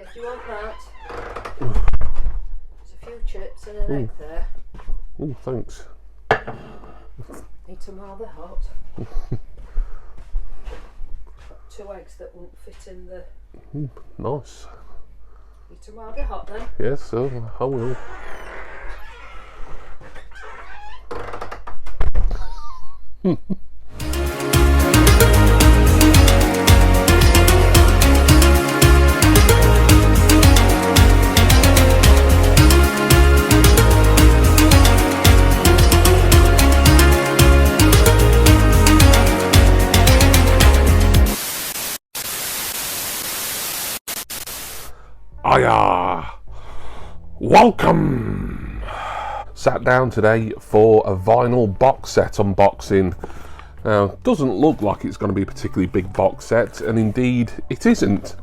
if you want that. There's a few chips and an egg there. Oh, thanks. Eat them while they're hot. Got 2 eggs that won't fit in the... Nice. Eat them while they're hot then. Yes, so I will. Hiya! Welcome! Sat down today for a vinyl box set unboxing. Now, doesn't look like it's going to be a particularly big box set, and indeed it isn't,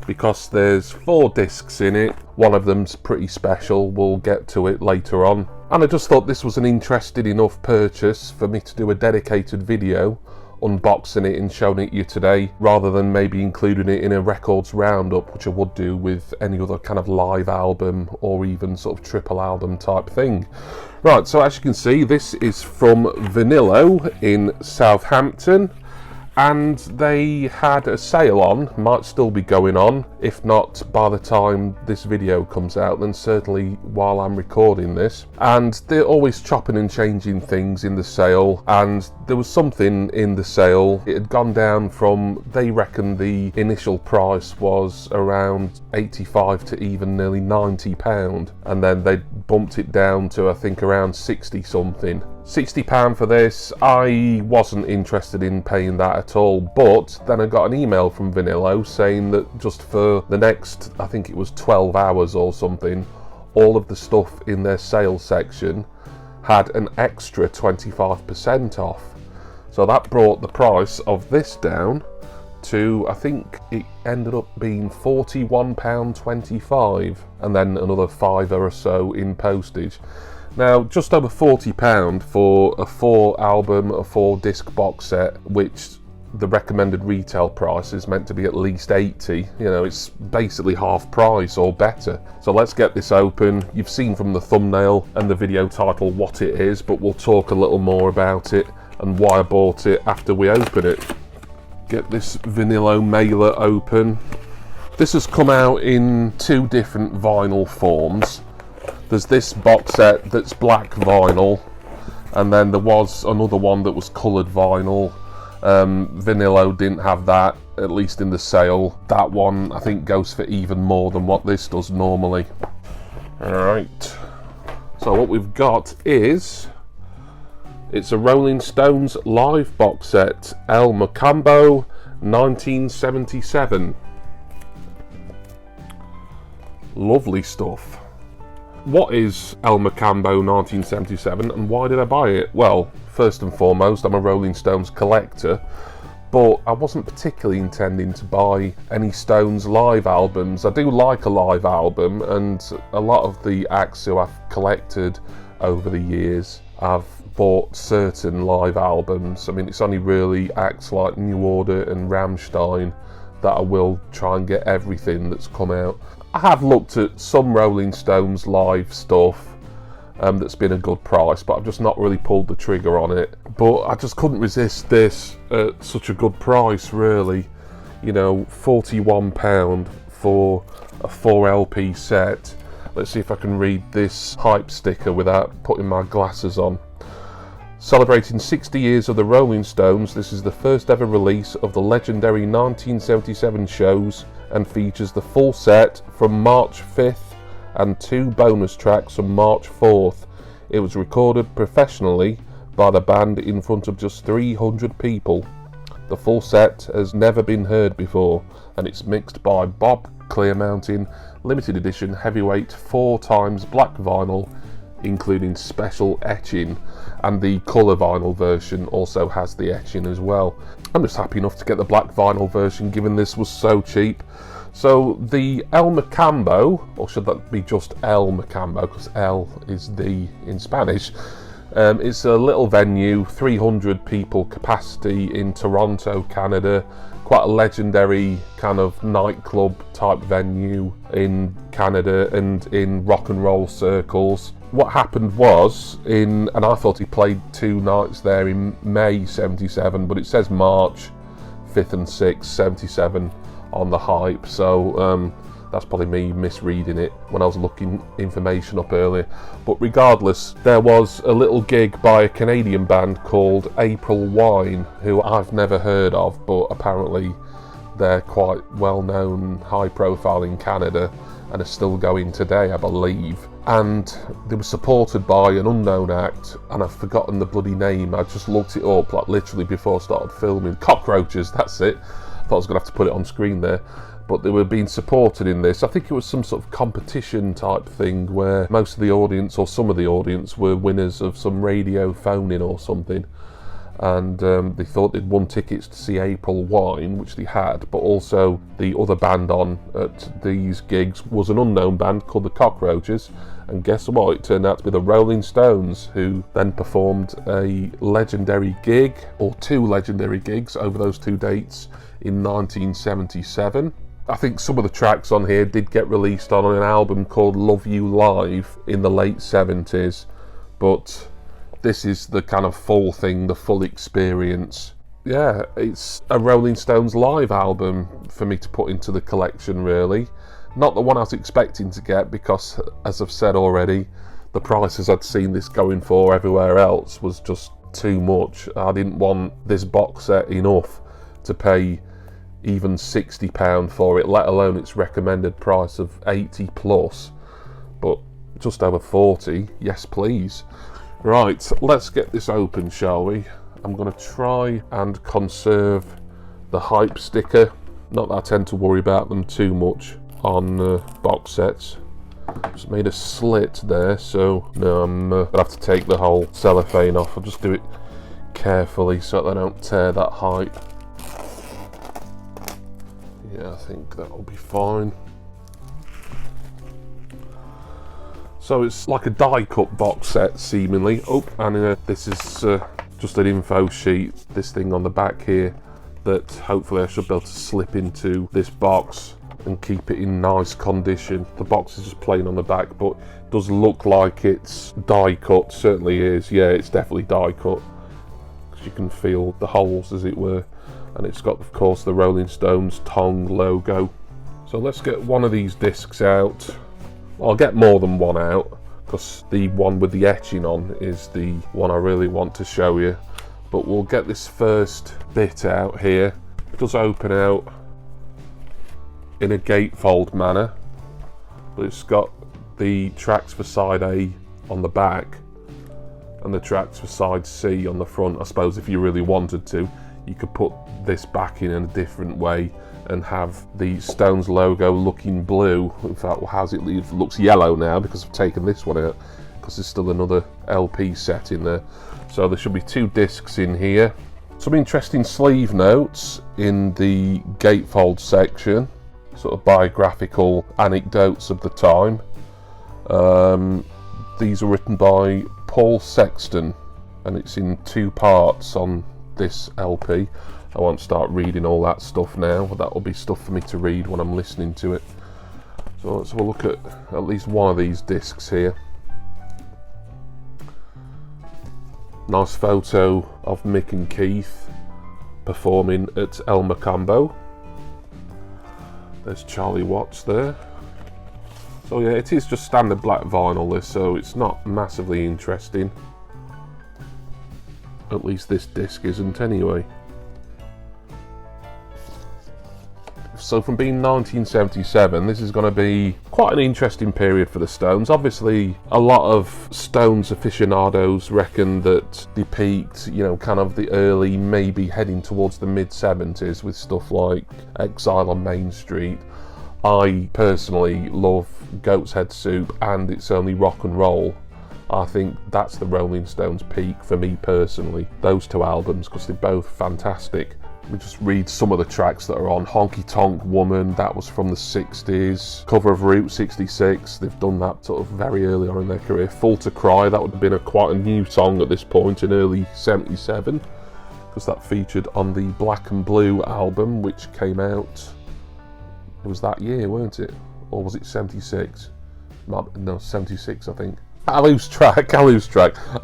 because there's 4 discs in it. One of them's pretty special, we'll get to it later on. And I just thought this was an interesting enough purchase for me to do a dedicated video unboxing it and showing it you today, rather than maybe including it in a records roundup, which I would do with any other kind of live album or even sort of triple album type thing. Right, so as you can see, this is from Vinilo in Southampton, and they had a sale on, might still be going on, if not by the time this video comes out, then certainly while I'm recording this. And they're always chopping and changing things in the sale, and there was something in the sale. It had gone down from, they reckon the initial price was around 85 to even nearly £90, and then they bumped it down to I think around 60 something. £60 for this. I wasn't interested in paying that at all, but then I got an email from Vinilo saying that just for the next, I think it was 12 hours or something, all of the stuff in their sales section had an extra 25% off. So that brought the price of this down to, I think it ended up being £41.25, and then another £5 or so in postage. Now, just over £40 for a 4 album, a 4 disc box set, which the recommended retail price is meant to be at least 80. You know, it's basically half price or better. So let's get this open. You've seen from the thumbnail and the video title what it is, but we'll talk a little more about it and why I bought it after we open it. Get this Vinilo mailer open. This has come out in 2 different vinyl forms. There's this box set that's black vinyl, and then there was another one that was coloured vinyl. Vinilo didn't have that, at least in the sale. That one I think goes for even more than what this does normally. Alright, so what we've got is, it's a Rolling Stones live box set, El Mocambo 1977. Lovely stuff. What is El Mocambo 1977 and why did I buy it? Well, first and foremost, I'm a Rolling Stones collector, but I wasn't particularly intending to buy any Stones live albums. I do like a live album, and a lot of the acts who I've collected over the years, I've bought certain live albums. I mean, it's only really acts like New Order and Rammstein that I will try and get everything that's come out. I have looked at some Rolling Stones live stuff that's been a good price, but I've just not really pulled the trigger on it. But I just couldn't resist this at such a good price, really. You know, £41 for a 4 LP set. Let's see if I can read this hype sticker without putting my glasses on. Celebrating 60 years of the Rolling Stones, this is the first ever release of the legendary 1977 shows and features the full set from March 5th and 2 bonus tracks from March 4th. It was recorded professionally by the band in front of just 300 people. The full set has never been heard before, and it's mixed by Bob Clearmountain, limited edition heavyweight 4x black vinyl, including special etching, and the colour vinyl version also has the etching as well. I'm just happy enough to get the black vinyl version, given this was so cheap. So the El Mocambo, or should that be just El Mocambo, because El is the in Spanish, it's a little venue, 300 people capacity in Toronto, Canada, quite a legendary kind of nightclub type venue in Canada and in rock and roll circles. What happened was, and I thought he played 2 nights there in May 77, but it says March 5th and 6th, 77 on the hype, so that's probably me misreading it when I was looking information up earlier. But regardless, there was a little gig by a Canadian band called April Wine, who I've never heard of, but apparently they're quite well known, high profile in Canada, and are still going today, I believe. And they were supported by an unknown act, and I've forgotten the bloody name. I just looked it up like literally before I started filming. Cockroaches, that's it. I thought I was going to have to put it on screen there. But they were being supported in this. I think it was some sort of competition type thing where most of the audience, or some of the audience, were winners of some radio phone-in or something. And they thought they'd won tickets to see April Wine, which they had, but also the other band on at these gigs was an unknown band called the Cockroaches, and guess what, it turned out to be the Rolling Stones, who then performed a legendary gig, or 2 legendary gigs over those 2 dates in 1977. I think some of the tracks on here did get released on an album called Love You Live in the late 70s, but this is the kind of full thing, the full experience. Yeah, it's a Rolling Stones live album for me to put into the collection, really. Not the one I was expecting to get, because, as I've said already, the prices I'd seen this going for everywhere else was just too much. I didn't want this box set enough to pay even £60 for it, let alone its recommended price of 80 plus, but just over 40, yes please. Right, let's get this open, shall we? I'm going to try and conserve the hype sticker. Not that I tend to worry about them too much on box sets. Just made a slit there, so no, I'm going to have to take the whole cellophane off. I'll just do it carefully so that I don't tear that hype. Yeah, I think that'll be fine. So it's like a die-cut box set, seemingly. Oh, and this is just an info sheet, this thing on the back here, that hopefully I should be able to slip into this box and keep it in nice condition. The box is just plain on the back, but it does look like it's die-cut, certainly is. Yeah, it's definitely die-cut, because you can feel the holes, as it were. And it's got, of course, the Rolling Stones tongue logo. So let's get one of these discs out. I'll get more than one out, because the one with the etching on is the one I really want to show you. But we'll get this first bit out here. It does open out in a gatefold manner, but it's got the tracks for side A on the back and the tracks for side C on the front. I suppose if you really wanted to, you could put this back in a different way and have the Stones logo looking blue. In fact, how's it look? It looks yellow now because I've taken this one out, because there's still another LP set in there. So there should be 2 discs in here. Some interesting sleeve notes in the gatefold section, sort of biographical anecdotes of the time. These are written by Paul Sexton, and it's in 2 parts on this LP. I won't start reading all that stuff now. That will be stuff for me to read when I'm listening to it. So let's have a look at least one of these discs here. Nice photo of Mick and Keith performing at El Mocambo. There's Charlie Watts there. So yeah, it is just standard black vinyl this, so it's not massively interesting. At least this disc isn't anyway. So from being 1977, this is going to be quite an interesting period for the Stones. Obviously, a lot of Stones aficionados reckon that they peaked, you know, kind of the early, maybe heading towards the mid-70s with stuff like Exile on Main Street. I personally love Goat's Head Soup and It's Only Rock and Roll. I think that's the Rolling Stones peak for me personally, those 2 albums, because they're both fantastic. Let me just read some of the tracks that are on. Honky Tonk Woman, that was from the 60s. Cover of Route 66, they've done that sort of very early on in their career. Full to Cry, that would have been quite a new song at this point in early 77. because that featured on the Black and Blue album, which came out, it was that year, weren't it? Or was it 76? No, 76 I think. I lose track.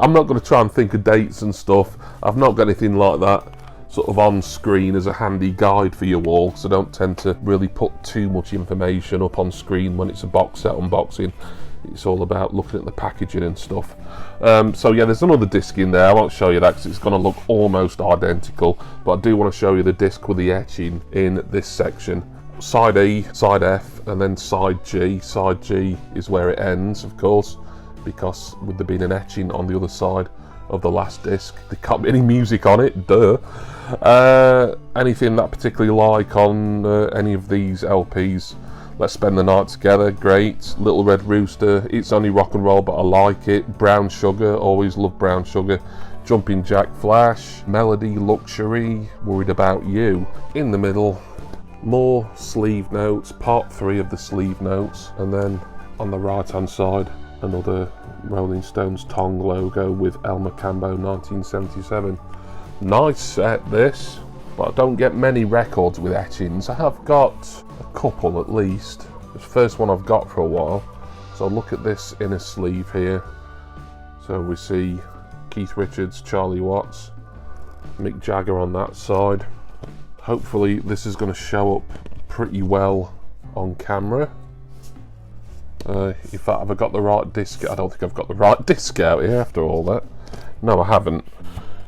I'm not going to try and think of dates and stuff. I've not got anything like that sort of on screen as a handy guide for you all, because I don't tend to really put too much information up on screen when it's a box set unboxing. It's all about looking at the packaging and stuff. So yeah, there's another disc in there. I won't show you that because it's going to look almost identical, but I do want to show you the disc with the etching in this section. Side E, side F, and then side G. Side G is where it ends, of course, because with there being an etching on the other side of the last disc, there can't be any music on it, duh. Anything that I particularly like on any of these LPs, Let's Spend the Night Together, great. Little Red Rooster, It's Only Rock and Roll but I Like It. Brown Sugar, always love Brown Sugar. Jumping Jack Flash, Melody, Luxury, Worried About You. In the middle, more sleeve notes, part 3 of the sleeve notes, and then on the right hand side, another Rolling Stones Tong logo with El Mocambo 1977. Nice set this, but I don't get many records with etchings. I have got a couple at least. It's the first one I've got for a while. So look at this inner sleeve here. So we see Keith Richards, Charlie Watts, Mick Jagger on that side. Hopefully this is going to show up pretty well on camera. In fact, have I got the right disc? I don't think I've got the right disc out here after all that. No, I haven't.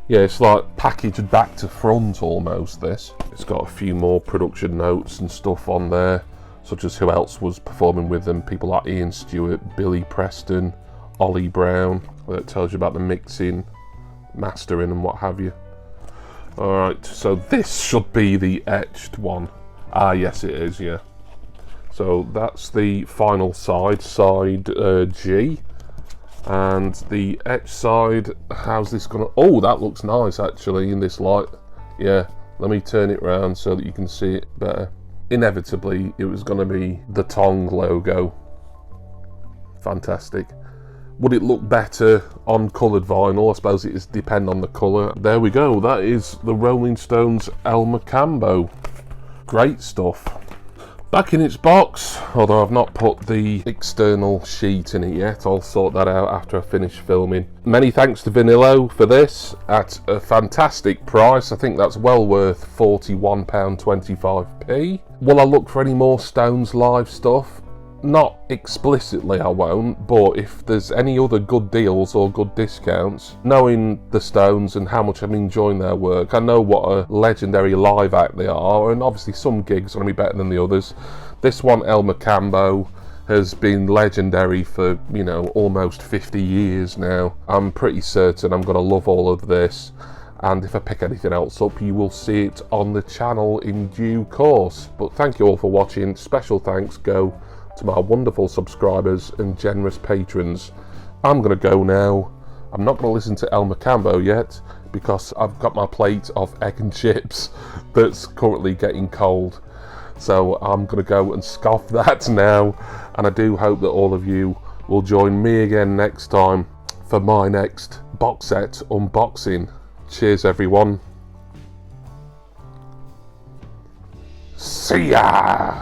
Yeah, it's like packaged back to front almost, this. It's got a few more production notes and stuff on there, such as who else was performing with them. People like Ian Stewart, Billy Preston, Ollie Brown. That tells you about the mixing, mastering and what have you. Alright, so this should be the etched one. Ah, yes it is, yeah. So that's the final side, side G. And the etch side, how's this gonna... Oh, that looks nice actually in this light. Yeah, let me turn it around so that you can see it better. Inevitably, it was gonna be the Tong logo. Fantastic. Would it look better on coloured vinyl? I suppose it is depend on the colour. There we go, that is the Rolling Stones El Mocambo. Great stuff. Back in its box, although I've not put the external sheet in it yet. I'll sort that out after I finish filming. Many thanks to Vinilo for this at a fantastic price. I think that's well worth £41.25p. Will I look for any more Stones live stuff? Not explicitly, I won't, but if there's any other good deals or good discounts, knowing the Stones and how much I'm enjoying their work, I know what a legendary live act they are, and obviously some gigs are going to be better than the others. This one, El Mocambo, has been legendary for, you know, almost 50 years now. I'm pretty certain I'm going to love all of this, and if I pick anything else up, you will see it on the channel in due course. But thank you all for watching. Special thanks go to my wonderful subscribers and generous patrons. I'm going to go now. I'm not going to listen to El Mocambo yet because I've got my plate of egg and chips that's currently getting cold. So I'm going to go and scoff that now, and I do hope that all of you will join me again next time for my next box set unboxing. Cheers everyone. See ya!